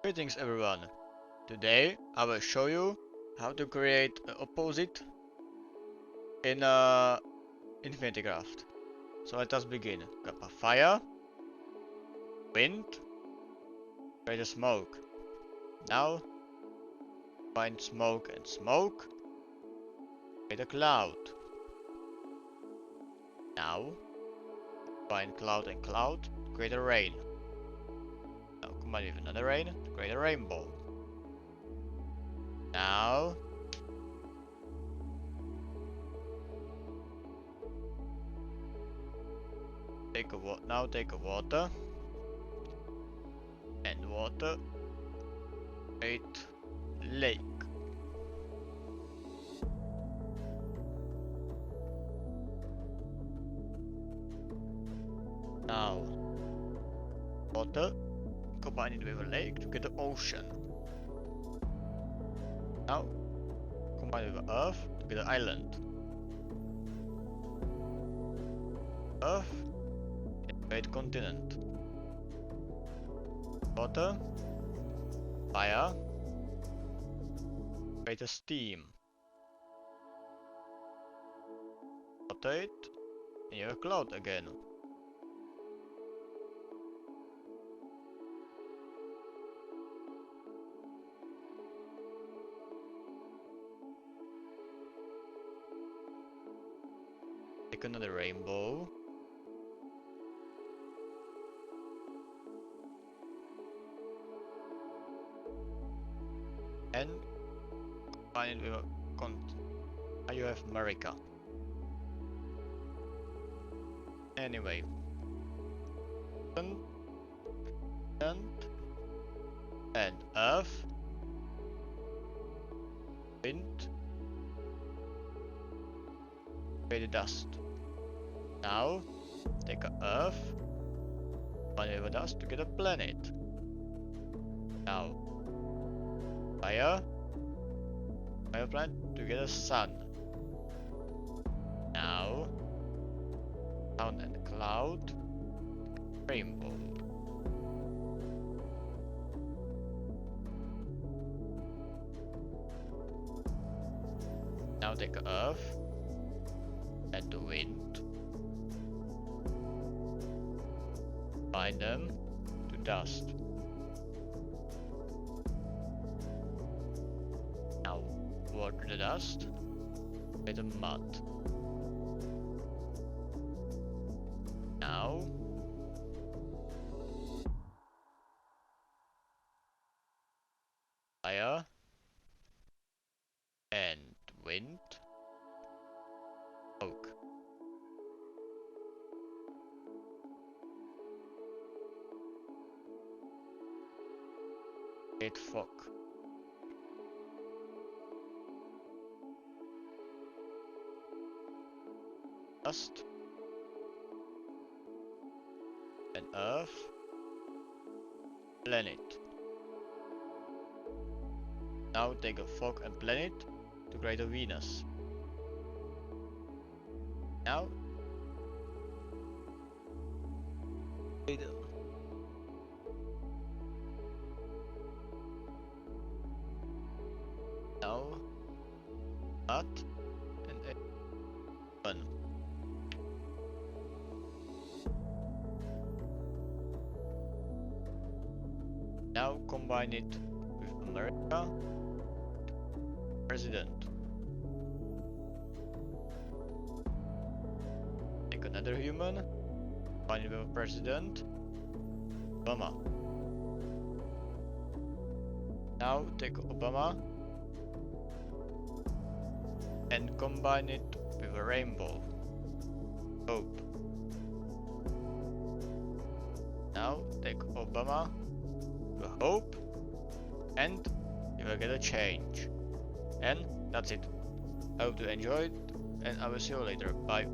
Greetings everyone. Today I will show you how to create an opposite in Infinity Craft. So let us begin. Grab a fire, wind, create a smoke. Now find smoke and smoke, create a cloud. Now find cloud and cloud, create a rain. Now combine with another rain to create a rainbow. Now take a water and water create lake. Now water combine it with a lake to get the ocean. Now combine it with earth to get an island. Earth create continent. Water, fire, create a steam. Water it, and you have a cloud again. Take another rainbow. And combine it with a continent. Now you have America. Anyway. And earth. Wind. Create the dust. Now take a earth. Combine it with dust to get a planet. Now fire planet to get a sun. Now sound and cloud, rainbow. Now take earth and the wind, bind them to dust. Now water the dust with the mud. Now fire and wind, smoke. Create fog. Dust and earth, planet. Now take a fog and planet to create a Venus. Now earth and sun. Now combine it with America, president. Take another human, combine it with a president, Obama. Now take Obama and combine it with a rainbow, hope. Now take Obama, hope, and you will get a change. And that's it. I hope you enjoyed, and I will see you later. Bye.